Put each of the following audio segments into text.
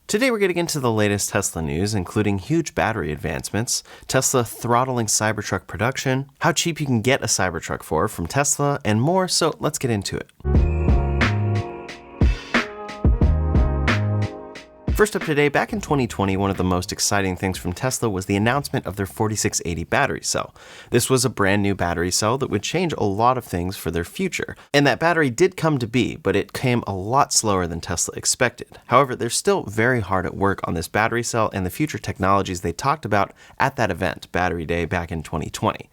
Today we're getting into the latest Tesla news, including huge battery advancements, Tesla throttling Cybertruck production, how cheap you can get a Cybertruck for from Tesla, and more, so let's get into it. First up today, back in 2020, one of the most exciting things from Tesla was the announcement of their 4680 battery cell. This was a brand new battery cell that would change a lot of things for their future. And that battery did come to be, but it came a lot slower than Tesla expected. However, they're still very hard at work on this battery cell and the future technologies they talked about at that event, Battery Day, back in 2020.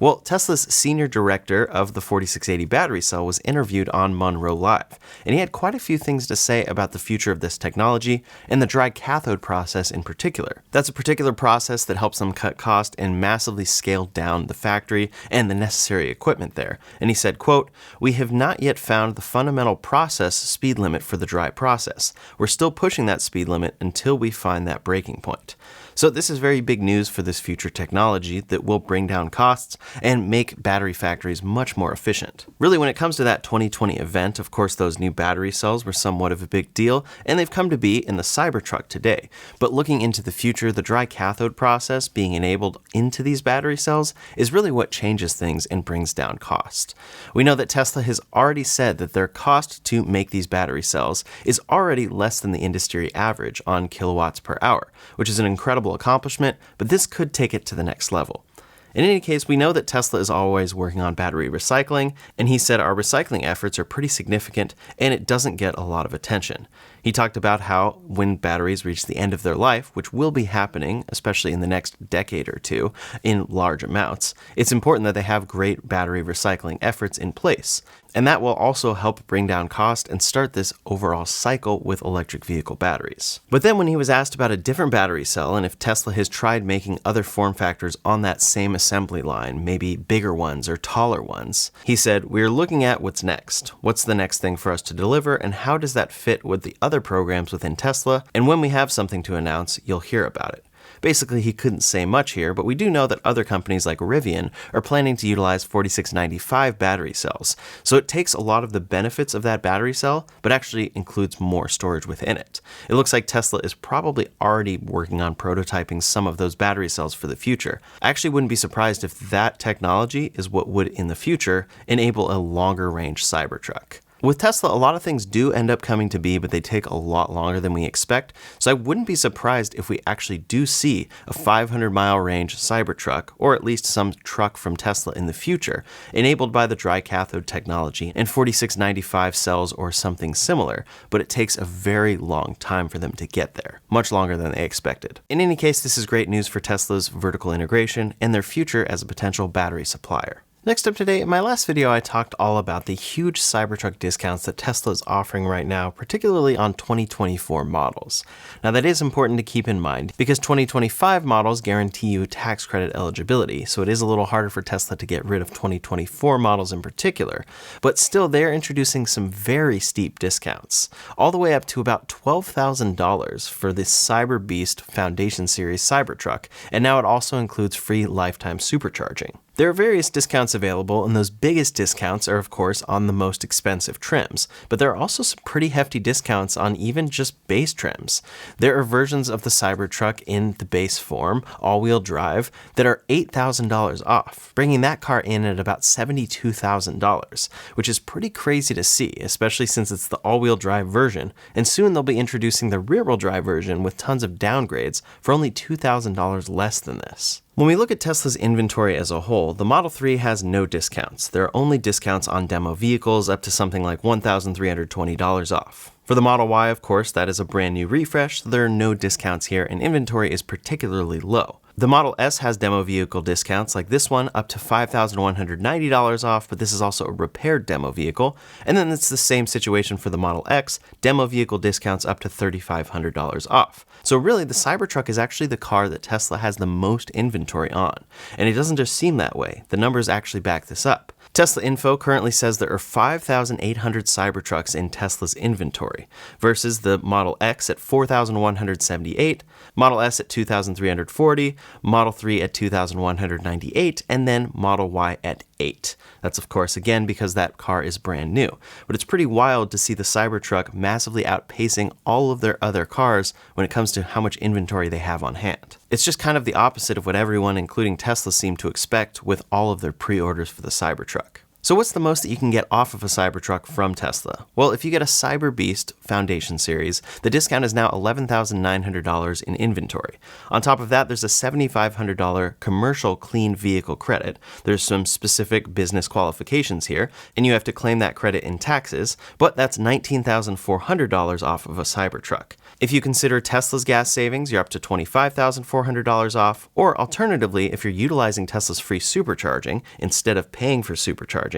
Well, Tesla's senior director of the 4680 battery cell was interviewed on Monroe Live, and he had quite a few things to say about the future of this technology and the dry cathode process in particular. That's a particular process that helps them cut cost and massively scale down the factory and the necessary equipment there. And he said, quote, "We have not yet found the fundamental process speed limit for the dry process. We're still pushing that speed limit until we find that breaking point." So this is very big news for this future technology that will bring down costs and make battery factories much more efficient. Really, when it comes to that 2020 event, of course, those new battery cells were somewhat of a big deal, and they've come to be in the Cybertruck today. But looking into the future, the dry cathode process being enabled into these battery cells is really what changes things and brings down cost. We know that Tesla has already said that their cost to make these battery cells is already less than the industry average on kilowatts per hour, which is an incredible accomplishment, but this could take it to the next level. In any case, we know that Tesla is always working on battery recycling, and he said our recycling efforts are pretty significant and it doesn't get a lot of attention. He talked about how when batteries reach the end of their life, which will be happening, especially in the next decade or two, in large amounts, it's important that they have great battery recycling efforts in place. And that will also help bring down cost and start this overall cycle with electric vehicle batteries. But then when he was asked about a different battery cell and if Tesla has tried making other form factors on that same assembly line, maybe bigger ones or taller ones, he said, "We're looking at what's next. What's the next thing for us to deliver and how does that fit with the other programs within Tesla? And when we have something to announce, you'll hear about it." Basically, he couldn't say much here, but we do know that other companies like Rivian are planning to utilize 4695 battery cells. So it takes a lot of the benefits of that battery cell, but actually includes more storage within it. It looks like Tesla is probably already working on prototyping some of those battery cells for the future. I actually wouldn't be surprised if that technology is what would, in the future, enable a longer range Cybertruck. With Tesla, a lot of things do end up coming to be, but they take a lot longer than we expect, so I wouldn't be surprised if we actually do see a 500-mile range Cybertruck, or at least some truck from Tesla in the future, enabled by the dry cathode technology and 4695 cells or something similar, but it takes a very long time for them to get there, much longer than they expected. In any case, this is great news for Tesla's vertical integration and their future as a potential battery supplier. Next up today, in my last video, I talked all about the huge Cybertruck discounts that Tesla is offering right now, particularly on 2024 models. Now that is important to keep in mind because 2025 models guarantee you tax credit eligibility, so it is a little harder for Tesla to get rid of 2024 models in particular, but still they're introducing some very steep discounts, all the way up to about $12,000 for the Cyber Beast Foundation Series Cybertruck, and now it also includes free lifetime supercharging. There are various discounts available, and those biggest discounts are, of course, on the most expensive trims, but there are also some pretty hefty discounts on even just base trims. There are versions of the Cybertruck in the base form, all-wheel drive, that are $8,000 off, bringing that car in at about $72,000, which is pretty crazy to see, especially since it's the all-wheel drive version, and soon they'll be introducing the rear-wheel drive version with tons of downgrades for only $2,000 less than this. When we look at Tesla's inventory as a whole, the Model 3 has no discounts. There are only discounts on demo vehicles up to something like $1,320 off. For the Model Y, of course, that is a brand new refresh, so there are no discounts here and inventory is particularly low. The Model S has demo vehicle discounts like this one up to $5,190 off, but this is also a repaired demo vehicle. And then it's the same situation for the Model X, demo vehicle discounts up to $3,500 off. So really the Cybertruck is actually the car that Tesla has the most inventory on. And it doesn't just seem that way, the numbers actually back this up. Tesla Info currently says there are 5,800 Cybertrucks in Tesla's inventory, versus the Model X at 4,178, Model S at 2,340, Model 3 at $2,198, and then Model Y at $8. That's of course again because that car is brand new. But it's pretty wild to see the Cybertruck massively outpacing all of their other cars when it comes to how much inventory they have on hand. It's just kind of the opposite of what everyone, including Tesla, seemed to expect with all of their pre-orders for the Cybertruck. So what's the most that you can get off of a Cybertruck from Tesla? Well, if you get a Cyber Beast Foundation Series, the discount is now $11,900 in inventory. On top of that, there's a $7,500 commercial clean vehicle credit. There's some specific business qualifications here, and you have to claim that credit in taxes, but that's $19,400 off of a Cybertruck. If you consider Tesla's gas savings, you're up to $25,400 off, or alternatively, if you're utilizing Tesla's free supercharging instead of paying for supercharging,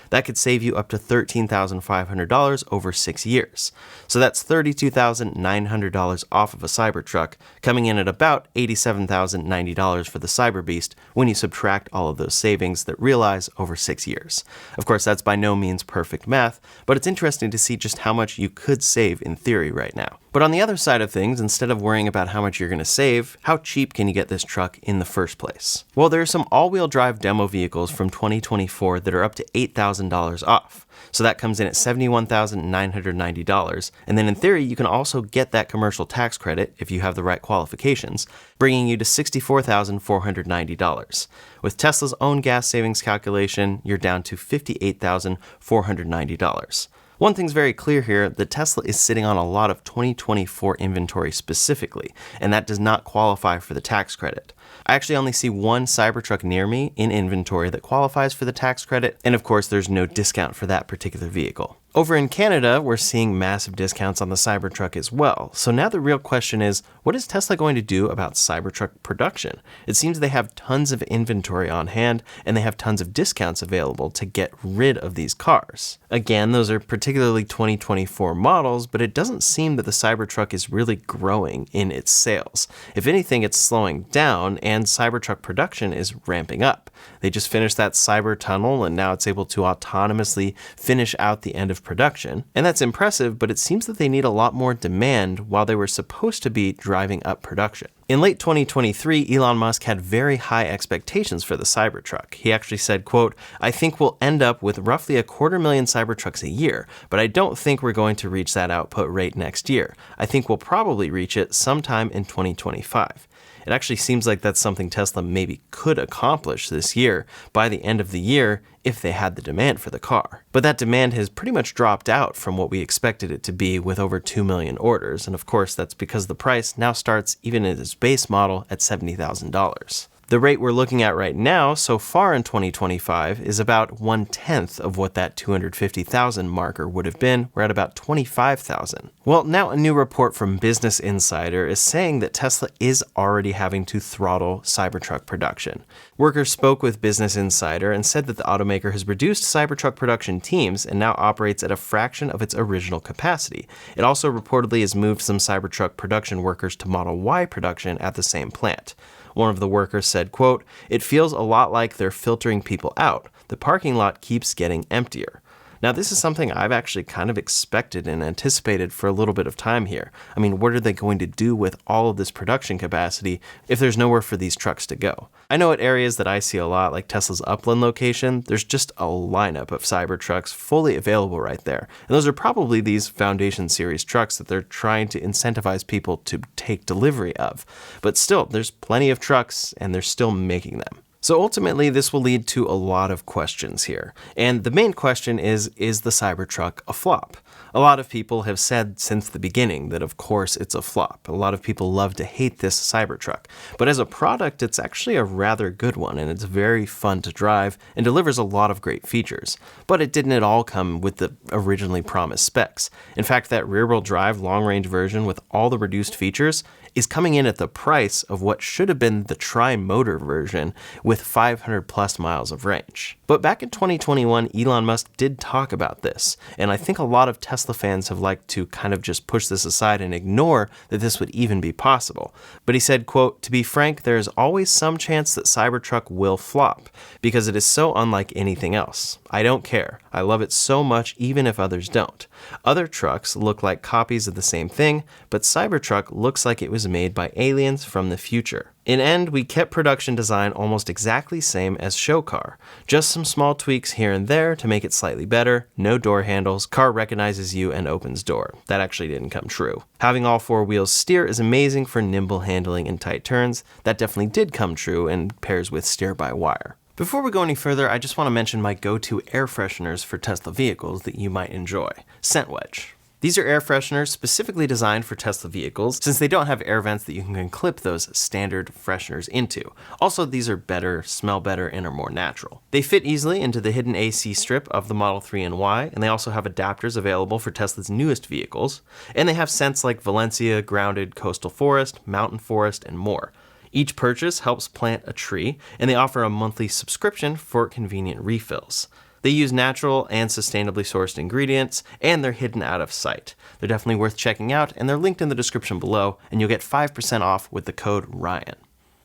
that could save you up to $13,500 over 6 years. So that's $32,900 off of a Cybertruck, coming in at about $87,090 for the Cyber Beast when you subtract all of those savings that realize over 6 years. Of course, that's by no means perfect math, but it's interesting to see just how much you could save in theory right now. But on the other side of things, instead of worrying about how much you're going to save, how cheap can you get this truck in the first place? Well, there are some all-wheel drive demo vehicles from 2024 that are up to $8,000 off. So that comes in at $71,990. And then in theory, you can also get that commercial tax credit if you have the right qualifications, bringing you to $64,490. With Tesla's own gas savings calculation, you're down to $58,490. One thing's very clear here, that Tesla is sitting on a lot of 2024 inventory specifically, and that does not qualify for the tax credit. I actually only see one Cybertruck near me in inventory that qualifies for the tax credit, and of course there's no discount for that particular vehicle. Over in Canada, we're seeing massive discounts on the Cybertruck as well. So now the real question is, what is Tesla going to do about Cybertruck production? It seems they have tons of inventory on hand, and they have tons of discounts available to get rid of these cars. Again, those are particularly 2024 models, but it doesn't seem that the Cybertruck is really growing in its sales. If anything, it's slowing down, and Cybertruck production is ramping up. They just finished that Cyber Tunnel, and now it's able to autonomously finish out the end of production. And that's impressive, but it seems that they need a lot more demand while they were supposed to be driving up production. In late 2023, Elon Musk had very high expectations for the Cybertruck. He actually said, quote, "I think we'll end up with roughly 250,000 Cybertrucks a year, but I don't think we're going to reach that output rate next year. I think we'll probably reach it sometime in 2025. It actually seems like that's something Tesla maybe could accomplish this year by the end of the year if they had the demand for the car. But that demand has pretty much dropped out from what we expected it to be with over 2 million orders, and of course that's because the price now starts even in its base model at $70,000. The rate we're looking at right now, so far in 2025, is about 1/10 of what that 250,000 marker would have been. We're at about 25,000. Well, now a new report from Business Insider is saying that Tesla is already having to throttle Cybertruck production. Workers spoke with Business Insider and said that the automaker has reduced Cybertruck production teams and now operates at a fraction of its original capacity. It also reportedly has moved some Cybertruck production workers to Model Y production at the same plant. One of the workers said, quote, "It feels a lot like they're filtering people out. The parking lot keeps getting emptier." Now, this is something I've actually kind of expected and anticipated for a little bit of time here. I mean, what are they going to do with all of this production capacity if there's nowhere for these trucks to go? I know at areas that I see a lot, like Tesla's Upland location, there's just a lineup of Cybertrucks fully available right there. And those are probably these Foundation Series trucks that they're trying to incentivize people to take delivery of. But still, there's plenty of trucks and they're still making them. So ultimately, this will lead to a lot of questions here. And the main question is the Cybertruck a flop? A lot of people have said since the beginning that of course it's a flop. A lot of people love to hate this Cybertruck. But as a product, it's actually a rather good one, and it's very fun to drive and delivers a lot of great features. But it didn't at all come with the originally promised specs. In fact, that rear-wheel drive long-range version with all the reduced features is coming in at the price of what should have been the tri-motor version with 500 plus miles of range. But back in 2021, Elon Musk did talk about this, and I think a lot of Tesla fans have liked to kind of just push this aside and ignore that this would even be possible. But he said, quote, "To be frank, there is always some chance that Cybertruck will flop, because it is so unlike anything else. I don't care. I love it so much even if others don't. Other trucks look like copies of the same thing, but Cybertruck looks like it was made by aliens from the future." In end, we kept production design almost exactly same as show car. Just some small tweaks here and there to make it slightly better. No door handles, car recognizes you and opens door. That actually didn't come true. Having all 4 wheels steer is amazing for nimble handling in tight turns. That definitely did come true and pairs with steer-by-wire. Before we go any further, I just want to mention my go-to air fresheners for Tesla vehicles that you might enjoy. StorWedge. These are air fresheners specifically designed for Tesla vehicles, since they don't have air vents that you can clip those standard fresheners into. Also, these are better, smell better, and are more natural. They fit easily into the hidden AC strip of the Model 3 and Y, and they also have adapters available for Tesla's newest vehicles. And they have scents like Valencia, Grounded, Coastal Forest, Mountain Forest, and more. Each purchase helps plant a tree, and they offer a monthly subscription for convenient refills. They use natural and sustainably sourced ingredients, and they're hidden out of sight. They're definitely worth checking out, and they're linked in the description below, and you'll get 5% off with the code Ryan.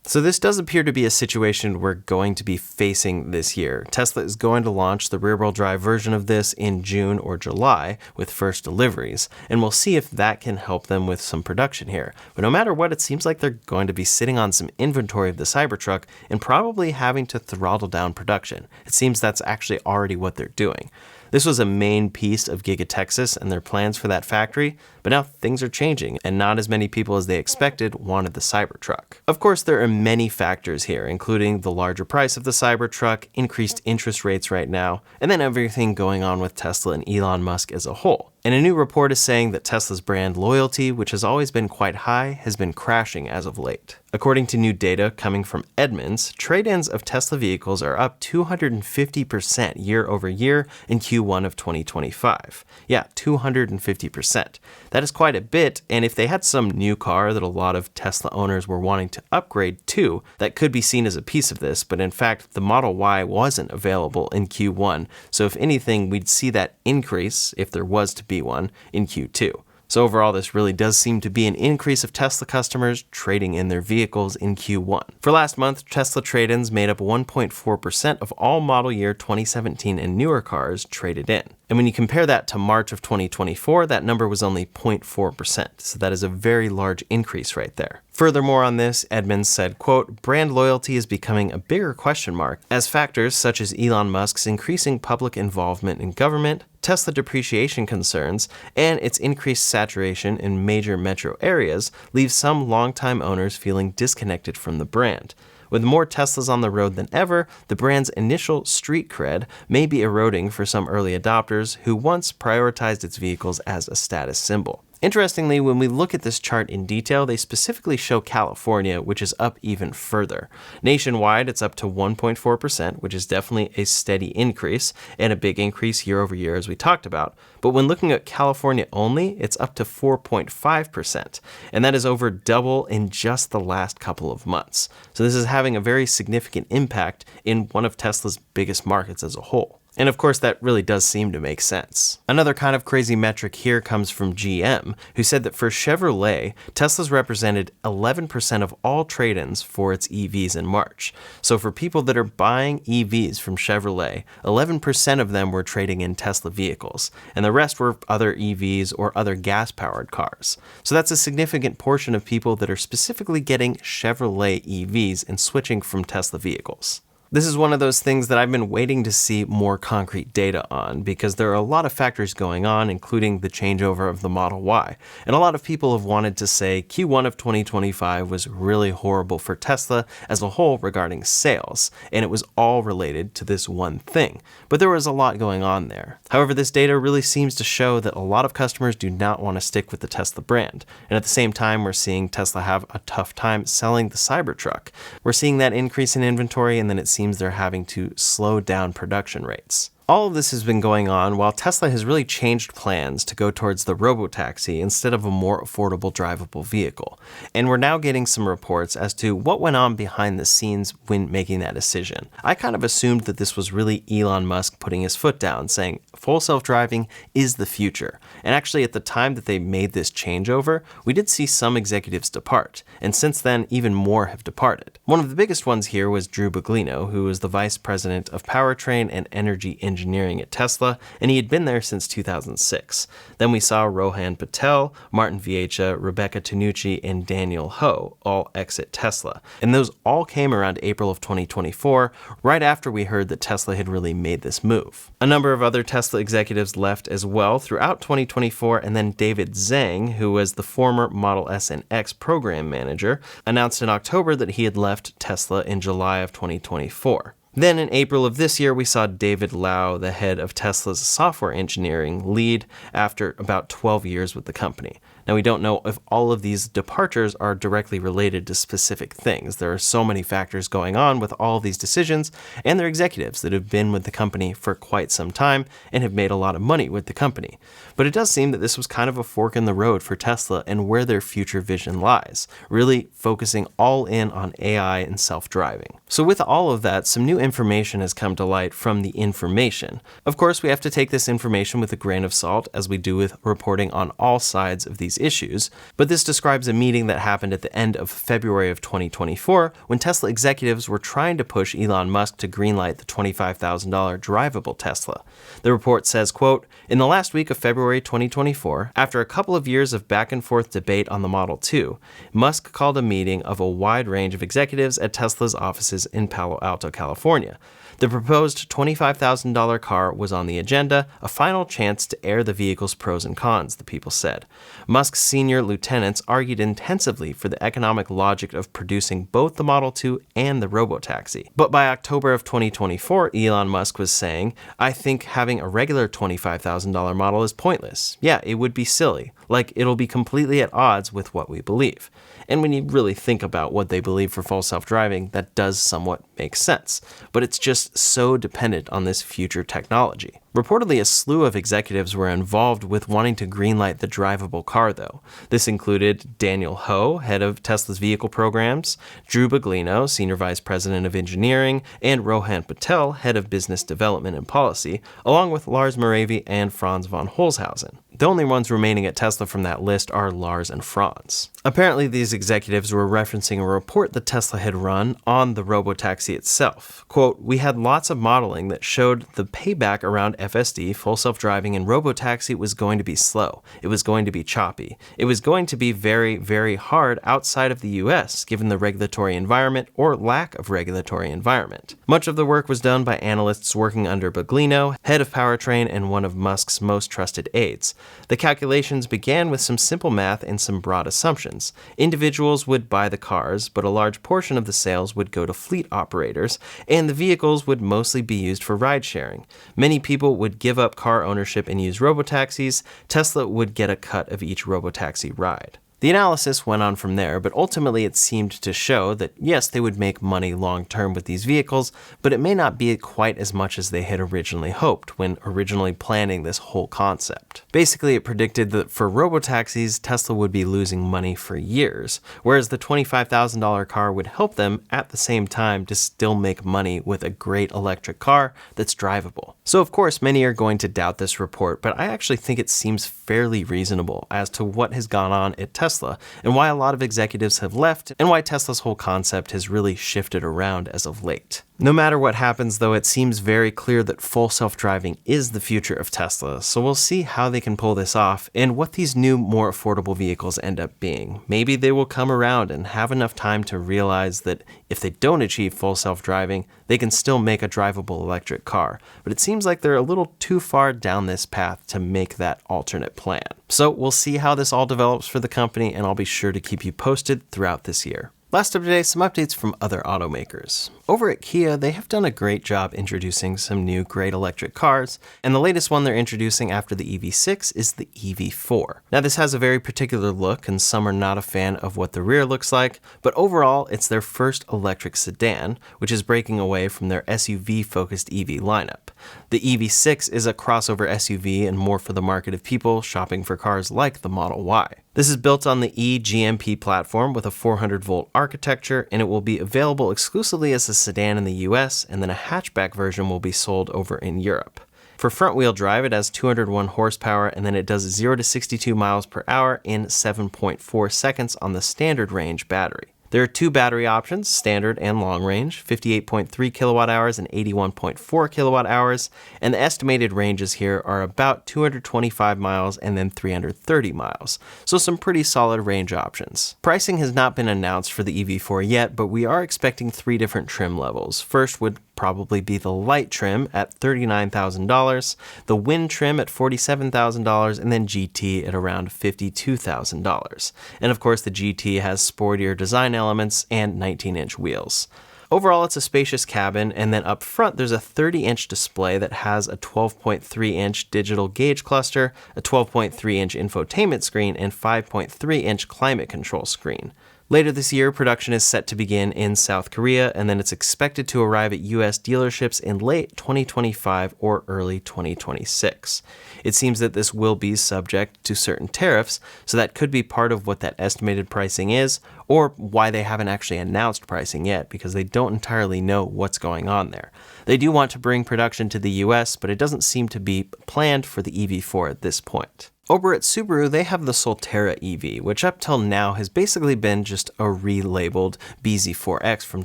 So this does appear to be a situation we're going to be facing this year. Tesla is going to launch the rear-wheel drive version of this in June or July with first deliveries, and we'll see if that can help them with some production here. But no matter what, it seems like they're going to be sitting on some inventory of the Cybertruck and probably having to throttle down production. It seems that's actually already what they're doing. This was a main piece of Giga Texas and their plans for that factory, but now things are changing, and not as many people as they expected wanted the Cybertruck. Of course, there are many factors here, including the larger price of the Cybertruck, increased interest rates right now, and then everything going on with Tesla and Elon Musk as a whole. And a new report is saying that Tesla's brand loyalty, which has always been quite high, has been crashing as of late. According to new data coming from Edmunds, trade-ins of Tesla vehicles are up 250% year over year in Q1 of 2025. Yeah, 250%. That is quite a bit, and if they had some new car that a lot of Tesla owners were wanting to upgrade to, that could be seen as a piece of this, but in fact, the Model Y wasn't available in Q1, so if anything, we'd see that increase, if there was to be one, in Q2. So overall, this really does seem to be an increase of Tesla customers trading in their vehicles in Q1. For last month, Tesla trade-ins made up 1.4% of all model year 2017 and newer cars traded in. And when you compare that to March of 2024, that number was only 0.4%. So that is a very large increase right there. Furthermore on this, Edmunds said, quote, "Brand loyalty is becoming a bigger question mark as factors such as Elon Musk's increasing public involvement in government, Tesla depreciation concerns, and its increased saturation in major metro areas leave some longtime owners feeling disconnected from the brand. With more Teslas on the road than ever, the brand's initial street cred may be eroding for some early adopters who once prioritized its vehicles as a status symbol." Interestingly, when we look at this chart in detail, they specifically show California, which is up even further. Nationwide, it's up to 1.4%, which is definitely a steady increase, and a big increase year over year as we talked about. But when looking at California only, it's up to 4.5%, and that is over double in just the last couple of months. So this is having a very significant impact in one of Tesla's biggest markets as a whole. And of course, that really does seem to make sense. Another kind of crazy metric here comes from GM, who said that for Chevrolet, Tesla's represented 11% of all trade-ins for its EVs in March. So for people that are buying EVs from Chevrolet, 11% of them were trading in Tesla vehicles, and the rest were other EVs or other gas-powered cars. So that's a significant portion of people that are specifically getting Chevrolet EVs and switching from Tesla vehicles. This is one of those things that I've been waiting to see more concrete data on because there are a lot of factors going on, including the changeover of the Model Y. And a lot of people have wanted to say Q1 of 2025 was really horrible for Tesla as a whole regarding sales, and it was all related to this one thing. But there was a lot going on there. However, this data really seems to show that a lot of customers do not want to stick with the Tesla brand. And at the same time, we're seeing Tesla have a tough time selling the Cybertruck. We're seeing that increase in inventory, and then it seems they're having to slow down production rates. All of this has been going on while Tesla has really changed plans to go towards the Robotaxi instead of a more affordable drivable vehicle. And we're now getting some reports as to what went on behind the scenes when making that decision. I kind of assumed that this was really Elon Musk putting his foot down, saying full self-driving is the future. And actually at the time that they made this changeover, we did see some executives depart. And since then, even more have departed. One of the biggest ones here was Drew Baglino, who was the vice president of powertrain and energy engineering at Tesla, and he had been there since 2006. Then we saw Rohan Patel, Martin Viecha, Rebecca Tanucci, and Daniel Ho all exit Tesla. And those all came around April of 2024, right after we heard that Tesla had really made this move. A number of other Tesla executives left as well throughout 2024, and then David Zhang, who was the former Model S and X program manager, announced in October that he had left Tesla in July of 2024. Then in April of this year, we saw David Lau, the head of Tesla's software engineering, lead after about 12 years with the company. Now, we don't know if all of these departures are directly related to specific things. There are so many factors going on with all of these decisions, and they're executives that have been with the company for quite some time and have made a lot of money with the company. But it does seem that this was kind of a fork in the road for Tesla and where their future vision lies, really focusing all in on AI and self-driving. So with all of that, some new information has come to light from the information. Of course, we have to take this information with a grain of salt, as we do with reporting on all sides of these issues, but this describes a meeting that happened at the end of February of 2024 when Tesla executives were trying to push Elon Musk to greenlight the $25,000 drivable Tesla. The report says, quote, "In the last week of February 2024, after a couple of years of back and forth debate on the Model 2, Musk called a meeting of a wide range of executives at Tesla's offices in Palo Alto, California. The proposed $25,000 car was on the agenda, a final chance to air the vehicle's pros and cons, the people said. Musk's senior lieutenants argued intensively for the economic logic of producing both the Model 2 and the Robotaxi. But by October of 2024, Elon Musk was saying, I think having a regular $25,000 model is pointless. Yeah, it would be silly. Like, it'll be completely at odds with what we believe. And when you really think about what they believe for full self-driving, that does somewhat make sense. But it's just so dependent on this future technology. Reportedly, a slew of executives were involved with wanting to greenlight the drivable car, though. This included Daniel Ho, head of Tesla's vehicle programs, Drew Baglino, senior vice president of engineering, and Rohan Patel, head of business development and policy, along with Lars Moravy and Franz von Holzhausen. The only ones remaining at Tesla from that list are Lars and Franz. Apparently, these executives were referencing a report that Tesla had run on the Robotaxi itself. Quote, "We had lots of modeling that showed the payback around FSD, full self-driving, and Robotaxi was going to be slow. It was going to be choppy. It was going to be very, very hard outside of the US, given the regulatory environment or lack of regulatory environment. Much of the work was done by analysts working under Baglino, head of powertrain and one of Musk's most trusted aides. The calculations began with some simple math and some broad assumptions. Individuals would buy the cars, but a large portion of the sales would go to fleet operators, and the vehicles would mostly be used for ride-sharing. Many people would give up car ownership and use robotaxis. Tesla would get a cut of each robotaxi ride." The analysis went on from there, but ultimately it seemed to show that yes, they would make money long-term with these vehicles, but it may not be quite as much as they had originally hoped when originally planning this whole concept. Basically, it predicted that for robotaxis, Tesla would be losing money for years, whereas the $25,000 car would help them at the same time to still make money with a great electric car that's drivable. So of course, many are going to doubt this report, but I actually think it seems fairly reasonable as to what has gone on at Tesla and why a lot of executives have left and why Tesla's whole concept has really shifted around as of late. No matter what happens, though, it seems very clear that full self-driving is the future of Tesla, so we'll see how they can pull this off and what these new, more affordable vehicles end up being. Maybe they will come around and have enough time to realize that if they don't achieve full self-driving, they can still make a drivable electric car, but it seems like they're a little too far down this path to make that alternate plan. So we'll see how this all develops for the company, and I'll be sure to keep you posted throughout this year. Last up today, some updates from other automakers. Over at Kia, they have done a great job introducing some new great electric cars, and the latest one they're introducing after the EV6 is the EV4. Now, this has a very particular look, and some are not a fan of what the rear looks like, but overall, it's their first electric sedan, which is breaking away from their SUV-focused EV lineup. The EV6 is a crossover SUV and more for the market of people shopping for cars like the Model Y. This is built on the eGMP platform with a 400-volt architecture, and it will be available exclusively as a sedan in the US, and then a hatchback version will be sold over in Europe. For front-wheel drive, it has 201 horsepower, and then it does 0 to 62 miles per hour in 7.4 seconds on the standard range battery. There are two battery options, standard and long range, 58.3 kilowatt hours and 81.4 kilowatt hours, and the estimated ranges here are about 225 miles and then 330 miles, so some pretty solid range options. Pricing has not been announced for the EV4 yet, but we are expecting 3 different trim levels. First would probably be the light trim at $39,000, the Wind trim at $47,000, and then GT at around $52,000. And of course the GT has sportier design elements and 19-inch wheels. Overall, it's a spacious cabin, and then up front there's a 30-inch display that has a 12.3-inch digital gauge cluster, a 12.3-inch infotainment screen, and 5.3-inch climate control screen. Later this year, production is set to begin in South Korea, and then it's expected to arrive at US dealerships in late 2025 or early 2026. It seems that this will be subject to certain tariffs, so that could be part of what that estimated pricing is, or why they haven't actually announced pricing yet, because they don't entirely know what's going on there. They do want to bring production to the US, but it doesn't seem to be planned for the EV4 at this point. Over at Subaru, they have the Solterra EV, which up till now has basically been just a relabeled BZ4X from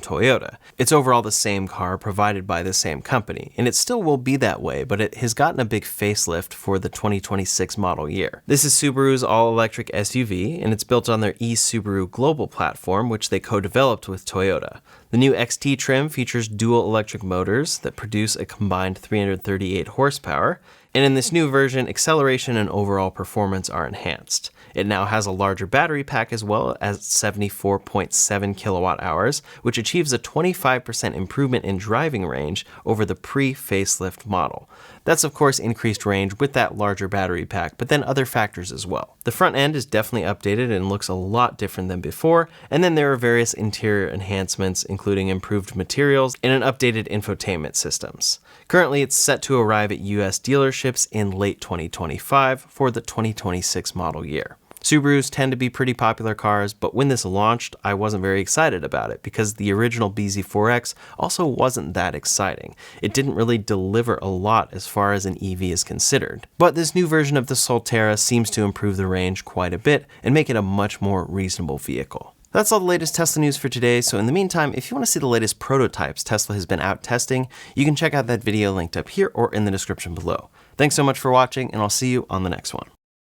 Toyota. It's overall the same car provided by the same company, and it still will be that way, but it has gotten a big facelift for the 2026 model year. This is Subaru's all-electric SUV, and it's built on their eSubaru Global platform, which they co-developed with Toyota. The new XT trim features dual electric motors that produce a combined 338 horsepower, and in this new version, acceleration and overall performance are enhanced. It now has a larger battery pack as well as 74.7 kilowatt hours, which achieves a 25% improvement in driving range over the pre-facelift model. That's of course increased range with that larger battery pack, but then other factors as well. The front end is definitely updated and looks a lot different than before, and then there are various interior enhancements, including improved materials and an updated infotainment systems. Currently, it's set to arrive at US dealerships in late 2025 for the 2026 model year. Subarus tend to be pretty popular cars, but when this launched, I wasn't very excited about it because the original BZ4X also wasn't that exciting. It didn't really deliver a lot as far as an EV is considered. But this new version of the Solterra seems to improve the range quite a bit and make it a much more reasonable vehicle. That's all the latest Tesla news for today, so in the meantime, if you want to see the latest prototypes Tesla has been out testing, you can check out that video linked up here or in the description below. Thanks so much for watching, and I'll see you on the next one.